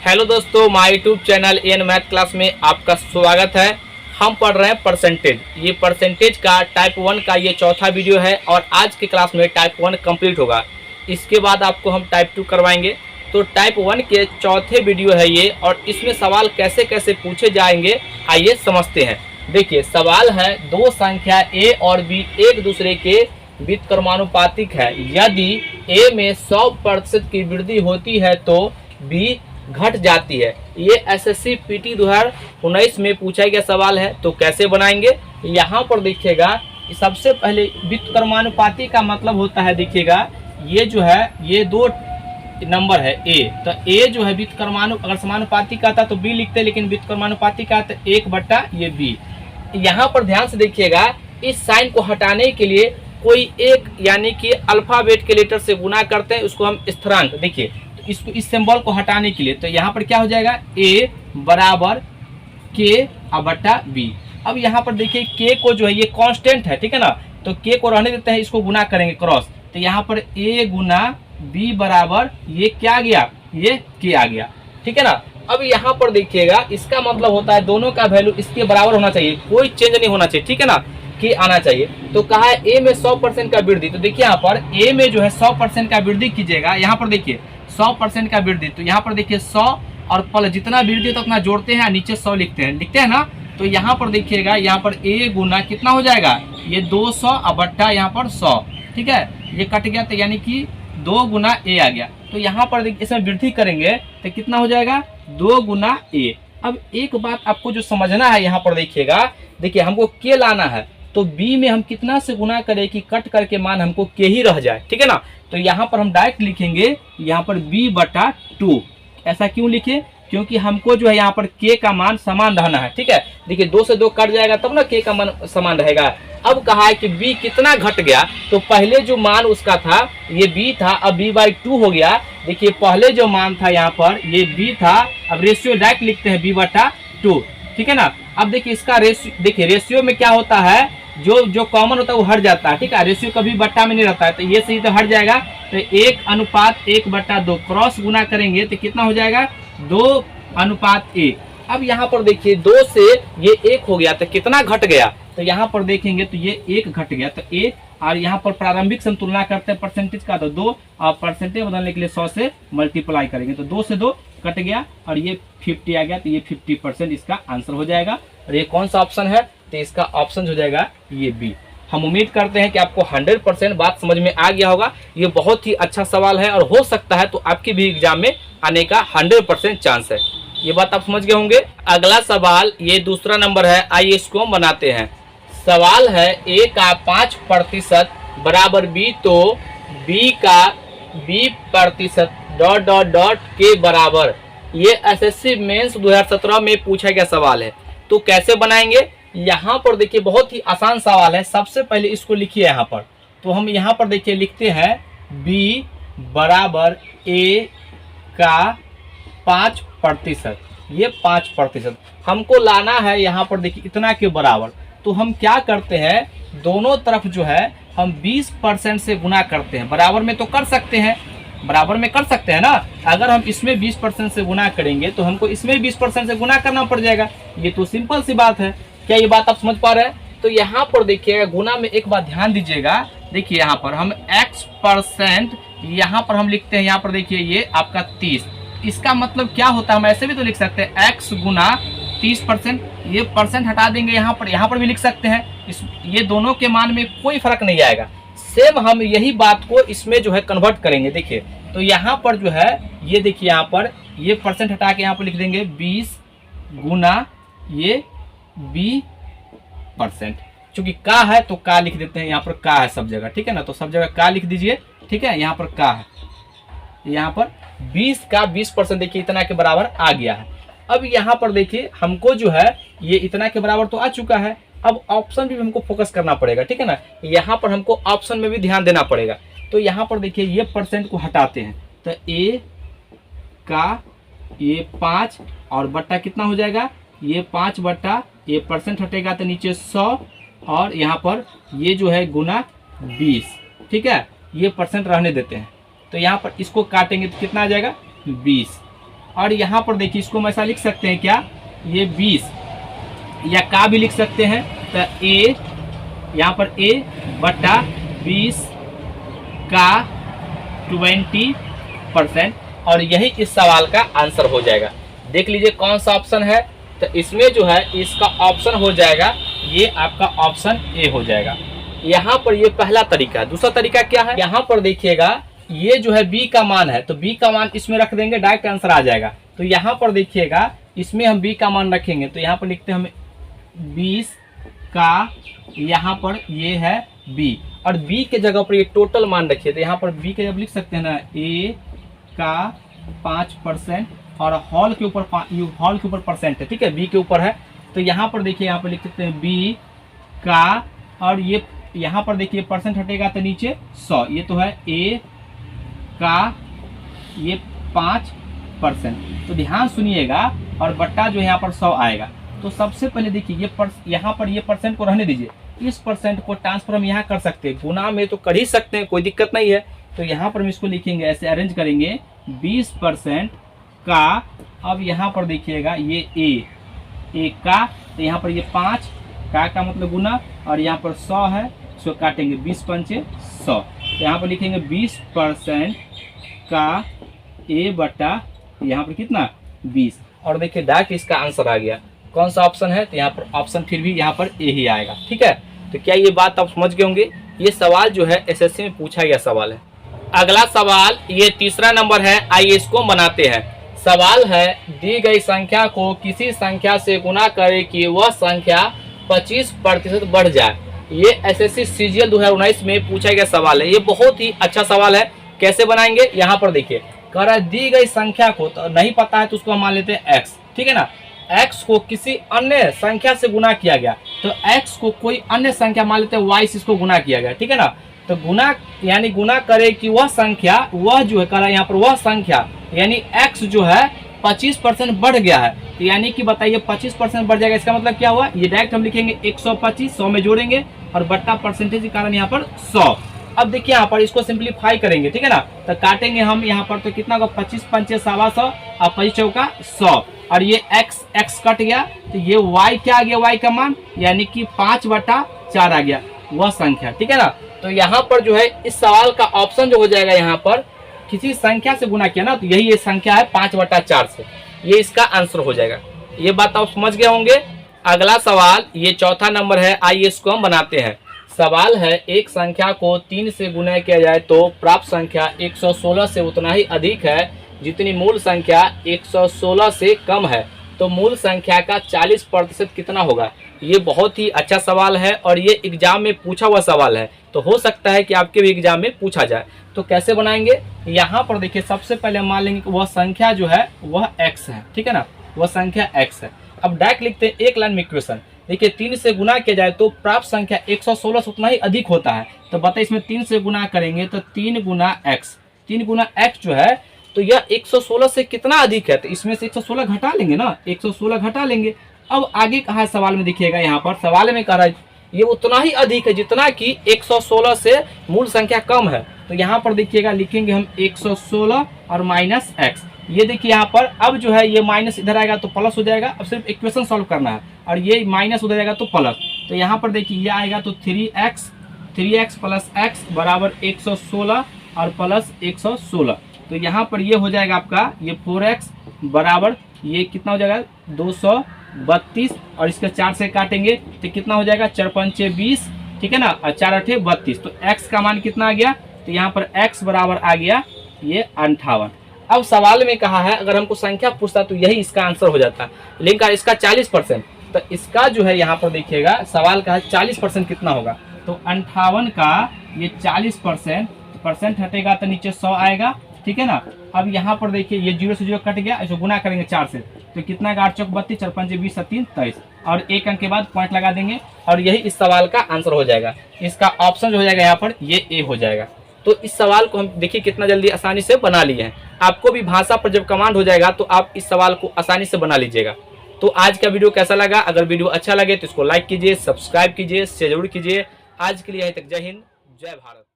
Hello दोस्तों, my YouTube channel N math class में आपका स्वागत है। हम पढ़ रहे हैं परसेंटेज। ये परसेंटेज का टाइप 1 का ये चौथा वीडियो है और आज के क्लास में टाइप 1 कंप्लीट होगा। इसके बाद आपको हम टाइप 2 करवाएंगे। तो टाइप 1 के चौथे वीडियो है ये, और इसमें सवाल कैसे कैसे पूछे जाएंगे आइए समझते हैं। देखिए, सवाल है दो संख्या ए और बी एक दूसरे के व्युत्क्रमानुपातिक है। यदि ए में 100% की वृद्धि होती है तो बी घट जाती है। ये एसएससी पीटी 2019 में पूछा गया सवाल है। तो कैसे बनाएंगे, यहाँ पर देखिएगा। सबसे पहले व्युत्क्रमानुपाती का मतलब होता है, देखिएगा ये जो है ये दो नंबर है ए, तो ए जो है अगर समानुपाती का था तो बी लिखते, लेकिन व्युत्क्रमानुपाती का तो 1/, ये बी। यहाँ पर ध्यान से देखिएगा, इस साइन को हटाने के लिए कोई एक यानी कि अल्फाबेट के लेटर से गुना करते हैं, उसको हम स्थिरांक। देखिए इसको, इस सिंबल को हटाने के लिए तो यहाँ पर क्या हो जाएगा, a बराबर k/b। अब यहाँ पर देखिए k को जो है ये कांस्टेंट है, ठीक है ना, तो k को रहने देते हैं, इसको गुना करेंगे क्रॉस, तो यहाँ पर a गुना b बराबर ये क्या आ गया, ये k आ गया, ठीक है ना। अब यहाँ पर देखिएगा, इसका मतलब होता है दोनों का वैल्यू इसके बराबर होना चाहिए, कोई चेंज नहीं होना चाहिए, ठीक है ना, k आना चाहिए। तो कहा है a में 100% का वृद्धि, तो देखिए यहाँ पर a में जो है 100% का वृद्धि कीजिएगा। यहाँ पर देखिए 100% का वृद्धि, तो यहाँ पर देखिए 100 और प्लस जितना वृद्धि होता है उतना जोड़ते हैं, नीचे 100 लिखते हैं ना। तो यहाँ पर देखिएगा, यहाँ पर a गुना कितना हो जाएगा, ये 200/, यहाँ पर 100, ठीक है, ये कट गया, तो यानी कि 2 गुना a आ गया। तो यहाँ पर देखिए इसमें वृद्धि करेंगे तो कितना हो जाएगा, 2 गुना a। अब एक बात आपको जो समझना है, यहाँ पर देखिएगा, देखिए हमको k लाना है, तो b में हम कितना से गुना करें कि कट करके मान हमको k ही रह जाए, ठीक है ना। तो यहाँ पर हम डायरेक्ट लिखेंगे, यहाँ पर b/2। ऐसा क्यों लिखे, क्योंकि हमको जो है यहाँ पर k का मान समान रहना है, ठीक है। देखिए 2 से 2 कट जाएगा तब ना k का मान समान रहेगा। अब कहा है कि b कितना घट गया, तो पहले जो मान उसका था ये b था, अब b/2 हो गया। देखिए पहले जो मान था यहाँ पर ये b था, अब रेशियो डायरेक्ट लिखते हैं b/2, ठीक है ना। अब देखिए इसका रेशियो, देखिए रेशियो में क्या होता है, जो कॉमन होता है वो हट जाता है, ठीक है, रेशियो कभी बट्टा में नहीं रहता है, तो ये सही तो हट जाएगा। तो 1:1/2 क्रॉस गुना करेंगे तो कितना हो जाएगा, 2:1। अब यहाँ पर देखिए 2 से ये 1 हो गया, तो कितना घट गया, तो यहाँ पर देखेंगे तो ये 1 घट गया, तो 1, और यहाँ पर प्रारंभिक से हम तुलना करते हैं परसेंटेज का, तो 2, और परसेंटेज बदलने के लिए 100 से मल्टीप्लाई करेंगे, तो 2 से 2 कट गया और ये 50 आ गया, तो ये 50% इसका आंसर हो जाएगा। और ये कौन सा ऑप्शन है, तो इसका ऑप्शन हो जाएगा ये बी। हम उम्मीद करते हैं कि आपको 100% बात समझ में आ गया होगा। ये बहुत ही अच्छा सवाल है और हो सकता है तो आपके भी एग्जाम में आने का 100% चांस है। ये बात आप समझ गए होंगे। अगला सवाल ये दूसरा नंबर है, आइए इसको हम बनाते हैं। सवाल है a का 5% बराबर b, तो b का b% ... के बराबर। ये एसएससी मेंस 2017 में पूछा गया सवाल है। तो कैसे बनाएंगे, यहाँ पर देखिए बहुत ही आसान सवाल है। सबसे पहले इसको लिखिए यहाँ पर, तो हम यहाँ पर देखिए लिखते हैं b बराबर a का 5%, ये 5% हमको लाना है। यहाँ पर देखिए इतना के बराबर, तो हम क्या करते हैं, दोनों तरफ जो है हम 20% से गुना करते हैं। बराबर में तो कर सकते हैं, बराबर में कर सकते हैं ना। अगर हम इसमें 20% से गुना करेंगे तो हमको इसमें 20% से गुना करना पड़ जाएगा। ये तो सिंपल सी बात है। क्या ये बात आप समझ पा रहे हैं। तो यहाँ पर देखिएगा, गुना में एक बात ध्यान दीजिएगा। देखिए यहाँ पर हम x%, यहाँ पर हम लिखते हैं, यहाँ पर देखिए ये आपका 30। इसका मतलब क्या होता है, हम ऐसे भी तो लिख सकते हैं x गुना 30%। ये परसेंट हटा देंगे, यहाँ पर भी लिख सकते हैं। ये दोनों के मान में कोई फर्क नहीं आएगा। सेम हम यही बात को इसमें जो है कन्वर्ट करेंगे। देखिए तो यहाँ पर जो है ये देखिए, यहाँ पर ये परसेंट हटा के यहाँ पर लिख देंगे 20 गुना ये b%। चूंकि का है तो का लिख देते हैं, यहाँ पर का है सब जगह, ठीक है ना, तो सब जगह का लिख दीजिए, ठीक है। यहाँ पर का है, यहाँ पर 20 का 20% देखिए इतना के बराबर आ गया है। अब यहाँ पर देखिए हमको जो है ये इतना के बराबर तो आ चुका है। अब ऑप्शन भी हमको फोकस करना पड़ेगा, ठीक है ना। यहाँ पर हमको ऑप्शन में भी ध्यान देना पड़ेगा। तो यहाँ पर देखिए ये परसेंट को हटाते हैं, तो a का ये 5 और बट्टा कितना हो जाएगा, ये 5/, ये परसेंट हटेगा तो नीचे 100, और यहाँ पर ये जो है गुना 20, ठीक है। ये परसेंट रहने देते हैं, तो यहाँ पर इसको काटेंगे तो कितना आ जाएगा, 20। और यहाँ पर देखिए इसको हम ऐसा लिख सकते हैं क्या, ये 20 या का भी लिख सकते हैं। तो ए यहाँ पर a बटा 20 का 20%, और यही इस सवाल का आंसर हो जाएगा। देख लीजिए कौन सा ऑप्शन है, तो इसमें जो है इसका ऑप्शन हो जाएगा, ये आपका ऑप्शन ए हो जाएगा। यहाँ पर ये पहला तरीका। दूसरा तरीका क्या है, यहाँ पर देखिएगा ये जो है b का मान है, तो b का मान इसमें रख देंगे, डायरेक्ट आंसर आ जाएगा। तो यहाँ पर देखिएगा इसमें हम b का मान रखेंगे, तो यहाँ पर लिखते हैं हम 20 का, यहाँ पर ये है b, और b के जगह पर ये टोटल मान रखिए, तो यहाँ पर b के जब लिख सकते हैं ना a का 5%, और हॉल के ऊपर परसेंट है, ठीक है, b के ऊपर है। तो यहाँ पर देखिए यहाँ पर लिख सकते हैं b का, और ये यहाँ पर देखिए परसेंट हटेगा तो नीचे 100, ये तो है a का ये 5%। तो ध्यान सुनिएगा, और बट्टा जो यहाँ पर 100 आएगा। तो सबसे पहले देखिए ये यहाँ पर ये परसेंट को रहने दीजिए, इस परसेंट को ट्रांसफर हम यहाँ कर सकते हैं, गुना में तो कर ही सकते हैं, कोई दिक्कत नहीं है। तो यहाँ पर हम इसको लिखेंगे, ऐसे अरेंज करेंगे 20% का, अब यहाँ पर देखिएगा ये ए का, तो यहाँ पर ये 5 का मतलब गुना, और यहाँ पर 100 है, इसको काटेंगे 20 पंचे 100, तो यहाँ पर लिखेंगे 20% का ए बटा यहाँ पर कितना 20, और देखिए डायरेक्ट इसका आंसर आ गया। कौन सा ऑप्शन है, तो यहाँ पर ऑप्शन फिर भी यहाँ पर ए ही आएगा। ठीक है, तो क्या ये बात आप समझ गए होंगे। ये सवाल जो है एसएससी में पूछा गया सवाल है। अगला सवाल ये तीसरा नंबर है, आइए इसको बनाते हैं। सवाल है, दी गई संख्या को किसी संख्या से गुना करे कि वह संख्या 25% बढ़ जाए। ये एसएससी सीजीएल 2019 में पूछा गया सवाल है। ये बहुत ही अच्छा सवाल है। कैसे बनाएंगे, यहाँ पर देखिए, कह रहा है दी गई संख्या को, तो नहीं पता है तो उसको हम मान लेते हैं x, ठीक है ना। x को किसी अन्य संख्या से गुना किया गया, तो x को कोई अन्य संख्या मान लेते हैं y से इसको गुना किया गया, ठीक है ना। तो गुना यानी गुना करे कि वह संख्या, वह जो है कह रहा है यहाँ पर वह संख्या यानी x जो है 25% बढ़ गया है। तो यानी कि बताइए 25% बढ़ जाएगा, इसका मतलब क्या हुआ, ये डायरेक्ट हम लिखेंगे 125, 100 में जोड़ेंगे और बट्टा परसेंटेज के कारण यहाँ पर 100। अब देखिए यहाँ पर इसको सिंपलीफाई करेंगे, ठीक है ना। तो काटेंगे हम यहाँ पर, तो कितना होगा 25 पंचे 125 और 25 चौका 100, और ये x कट गया, तो ये y क्या आ गया, y का मान यानी कि 5/4 आ गया वह संख्या, ठीक है ना। तो यहाँ पर जो है इस सवाल का ऑप्शन जो हो जाएगा, यहाँ पर किसी संख्या से गुना किया ना, तो यही ये संख्या है 5/4 से, ये इसका आंसर हो जाएगा। ये बात आप समझ गए होंगे। अगला सवाल ये चौथा नंबर है, आइए इसको हम बनाते हैं। सवाल है, एक संख्या को 3 से गुना किया जाए तो प्राप्त संख्या 116 से उतना ही अधिक है जितनी मूल संख्या 116 से कम है, तो मूल संख्या का 40% कितना होगा। ये बहुत ही अच्छा सवाल है और ये एग्जाम में पूछा हुआ सवाल है, तो हो सकता है कि आपके भी एग्जाम में पूछा जाए। तो कैसे बनाएंगे, यहाँ पर देखिए सबसे पहले मान लेंगे कि वह संख्या जो है वह x है, ठीक है ना, वह संख्या x है। अब डायरेक्ट लिखते हैं एक लाइन में इक्वेशन। देखिए 3 से गुना किया जाए तो प्राप्त संख्या 116 से उतना ही अधिक होता है, तो बताइए इसमें 3 से गुना करेंगे तो 3 गुना x जो है, तो यह 116 से कितना अधिक है, तो इसमें से 116 घटा लेंगे ना, 116 घटा लेंगे। अब आगे कहा है सवाल में, देखिएगा यहाँ पर सवाल में कह रहा है ये उतना ही अधिक है जितना कि 116 से मूल संख्या कम है। तो यहाँ पर देखिएगा लिखेंगे हम 116 और माइनस x। ये देखिए यहाँ पर अब जो है ये माइनस इधर आएगा तो प्लस हो जाएगा। अब सिर्फ इक्वेशन सॉल्व करना है, और ये माइनस उधर आएगा तो प्लस। तो यहाँ पर देखिए ये आएगा तो 3x प्लस x बराबर 116 और प्लस 116। तो यहाँ पर ये हो जाएगा आपका ये 4x बराबर ये कितना हो जाएगा 232, और इसके 4 से काटेंगे तो कितना हो जाएगा 4 पंचे 20, ठीक है ना, और 4 अठे 32। तो x का मान कितना आ गया, तो यहाँ पर x बराबर आ गया ये 58। अब सवाल में कहा है अगर हमको संख्या पूछता तो यही इसका आंसर हो जाता, लेकिन इसका 40%, तो इसका जो है यहाँ पर देखिएगा सवाल का 40% कितना होगा, तो 58 का ये 40% हटेगा तो नीचे 100 आएगा, ठीक है ना। अब यहाँ पर देखिए ये 0 से 0 कट गया, इसको गुना करेंगे 4 से, तो कितना का 8 चौक 32, 4 पंचे 20, 3 23, और 1 अंक के बाद पॉइंट लगा देंगे, और यही इस सवाल का आंसर हो जाएगा। इसका ऑप्शन जो हो जाएगा यहाँ पर ये ए हो जाएगा। तो इस सवाल को हम देखिए कितना जल्दी आसानी से बना लिए हैं। आपको भी भाषा पर जब कमांड हो जाएगा तो आप इस सवाल को आसानी से बना लीजिएगा। तो आज का वीडियो कैसा लगा, अगर वीडियो अच्छा लगे तो इसको लाइक कीजिए, सब्सक्राइब कीजिए, शेयर जरूर कीजिए। आज के लिए यहीं तक, जय हिंद, जय भारत।